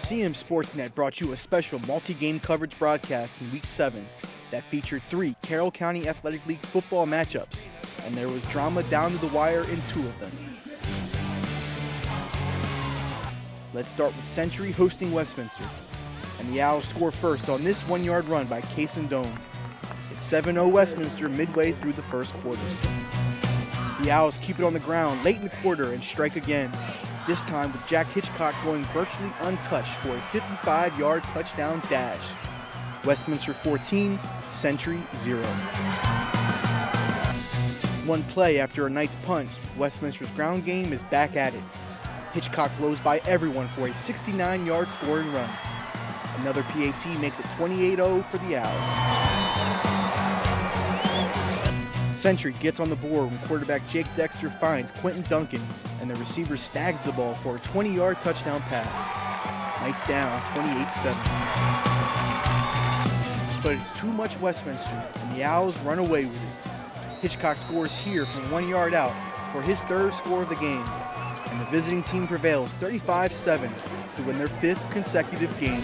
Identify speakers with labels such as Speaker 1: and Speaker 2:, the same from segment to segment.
Speaker 1: CMSportsNet brought you a special multi-game coverage broadcast in Week 7 that featured 3 Carroll County Athletic League football matchups, and there was drama down to the wire in 2 of them. Let's start with Century hosting Westminster, and the Owls score first on this 1-yard run by Cason Doan. It's 7-0 Westminster midway through the first quarter. The Owls keep it on the ground late in the quarter and strike again, this time with Jack Hitchcock going virtually untouched for a 55-yard touchdown dash. Westminster 14, Century 0. One play after a Knights punt, Westminster's ground game is back at it. Hitchcock blows by everyone for a 69-yard scoring run. Another PAT makes it 28-0 for the Owls. Century gets on the board when quarterback Jake Dexter finds Quentin Duncan, and the receiver snags the ball for a 20-yard touchdown pass. Knights down 28-7. But it's too much Westminster, and the Owls run away with it. Hitchcock scores here from 1 yard out for his 3rd score of the game, and the visiting team prevails 35-7 to win their 5th consecutive game.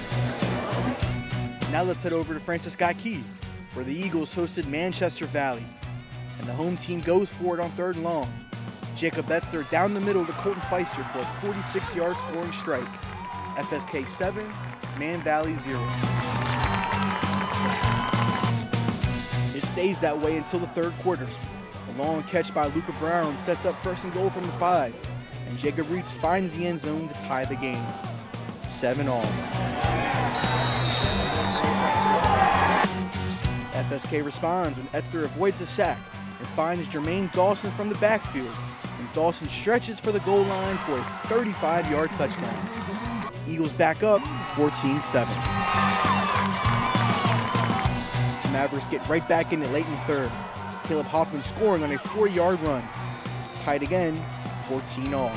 Speaker 1: Now let's head over to Francis Scott Key, where the Eagles hosted Manchester Valley, and the home team goes for it on 3rd and long. Jacob Etzler down the middle to Colton Feister for a 46-yard scoring strike. FSK 7, Man Valley 0. It stays that way until the 3rd quarter. A long catch by Luca Brown sets up 1st and goal from the 5, and Jacob Reitz finds the end zone to tie the game. 7-all. FSK responds when Etzler avoids the sack and finds Jermaine Dawson from the backfield, and Dawson stretches for the goal line for a 35-yard touchdown. Eagles back up 14-7. The Mavericks get right back in it late in the 3rd. Caleb Hoffman scoring on a 4-yard run. Tied again, 14-all.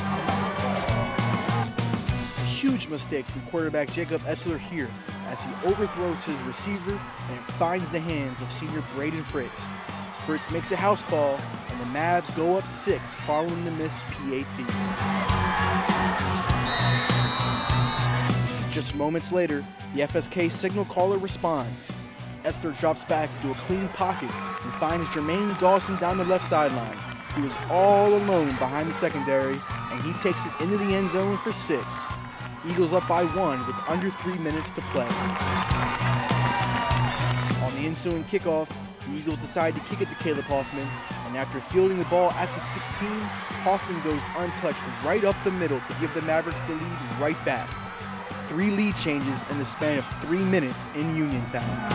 Speaker 1: A huge mistake from quarterback Jacob Etzler here as he overthrows his receiver and it finds the hands of senior Braden Fritz. Fritz makes a house call, and the Mavs go up 6 following the missed PAT. Just moments later, the FSK signal caller responds. Etzler drops back into a clean pocket and finds Jermaine Dawson down the left sideline, who is all alone behind the secondary, and he takes it into the end zone for 6. Eagles up by 1 with under 3 minutes to play. On the ensuing kickoff, the Eagles decide to kick it to Caleb Hoffman, and after fielding the ball at the 16, Hoffman goes untouched right up the middle to give the Mavericks the lead right back. 3 lead changes in the span of 3 minutes in Uniontown.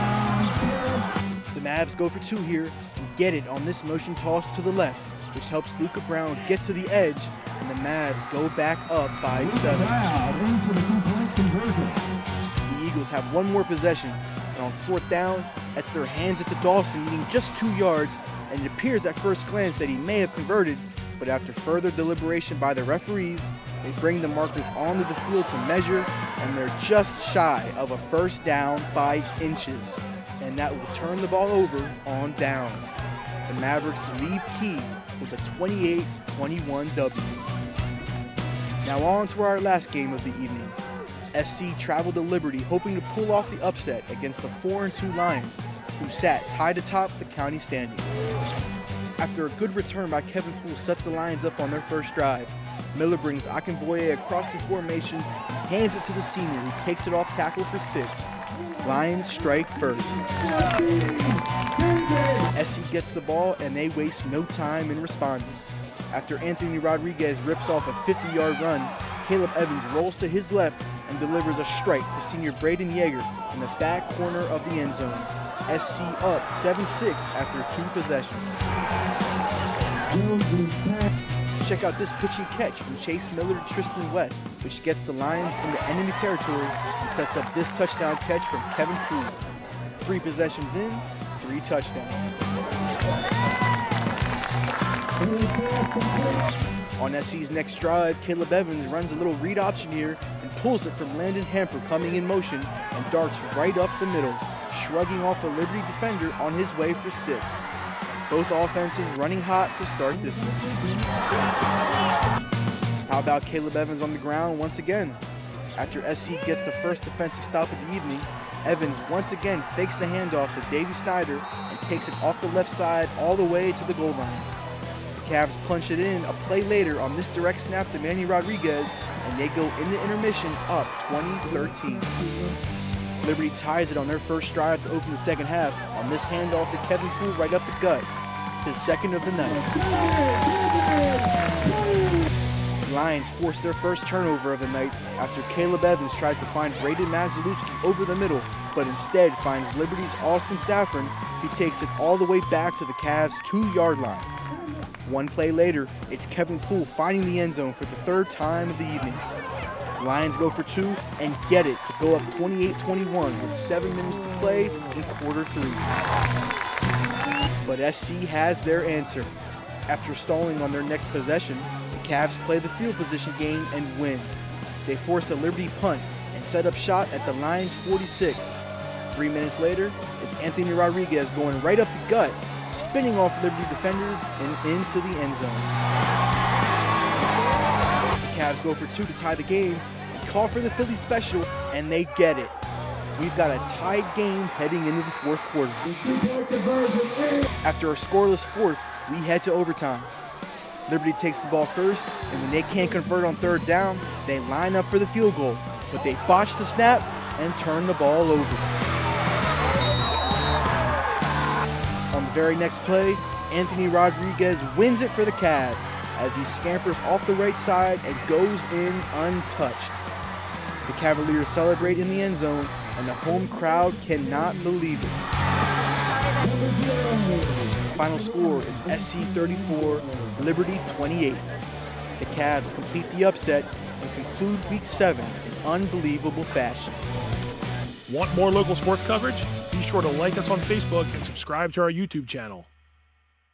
Speaker 1: The Mavs go for 2 here and get it on this motion toss to the left, which helps Luca Brown get to the edge, and the Mavs go back up by 7. The Eagles have 1 more possession, and on 4th down, Etzler hands it to Dawson, needing just 2 yards, and it appears at first glance that he may have converted, but after further deliberation by the referees, they bring the markers onto the field to measure, and they're just shy of a 1st down by inches, and that will turn the ball over on downs. The Mavericks leave Key with a 28-21 W. Now on to our last game of the evening. SC traveled to Liberty hoping to pull off the upset against the 4-2 Lions, who sat tied atop the county standings. After a good return by Kevin Poole sets the Lions up on their first drive, Miller brings Akinboye across the formation and hands it to the senior, who takes it off tackle for 6. Lions strike first. SC gets the ball and they waste no time in responding. After Anthony Rodriguez rips off a 50-yard run, Caleb Evans rolls to his left and delivers a strike to senior Braden Yeager in the back corner of the end zone. SC up 7-6 after 2 possessions. Check out this pitch and catch from Chase Miller to Tristan West, which gets the Lions into enemy territory and sets up this touchdown catch from Kevin Poole. 3 possessions in, 3 touchdowns. On SC's next drive, Caleb Evans runs a little read option here and pulls it from Landon Hamper coming in motion and darts right up the middle, shrugging off a Liberty defender on his way for 6. Both offenses running hot to start this one. How about Caleb Evans on the ground once again? After SC gets the first defensive stop of the evening, Evans once again fakes the handoff to Davey Snyder and takes it off the left side all the way to the goal line. The Cavs punch it in a play later on this direct snap to Manny Rodriguez, and they go into intermission up 20-13. Liberty ties it on their first drive to open the second half on this handoff to Kevin Poole right up the gut, his second of the night. The Lions forced their first turnover of the night after Caleb Evans tried to find Braden Mazalewski over the middle, but instead finds Liberty's Austin Saffron, who takes it all the way back to the Cavs' 2-yard line. One play later, it's Kevin Poole finding the end zone for the third time of the evening. Lions go for 2 and get it to go up 28-21 with 7 minutes to play in quarter 3. But SC has their answer. After stalling on their next possession, the Cavs play the field position game and win. They force a Liberty punt and set up shot at the Lions' 46. 3 minutes later, it's Anthony Rodriguez going right up the gut, spinning off Liberty defenders and into the end zone. The Cavs go for 2 to tie the game and call for the Philly special, and they get it. We've got a tied game heading into the fourth quarter. After a scoreless fourth, we head to overtime. Liberty takes the ball first, and when they can't convert on third down, they line up for the field goal, but they botch the snap and turn the ball over. On the very next play, Anthony Rodriguez wins it for the Cavs as he scampers off the right side and goes in untouched. The Cavaliers celebrate in the end zone, and the home crowd cannot believe it. Final score is SC 34, Liberty 28. The Cavs complete the upset and conclude Week 7 in unbelievable fashion.
Speaker 2: Want more local sports coverage? Be sure to like us on Facebook and subscribe to our YouTube channel.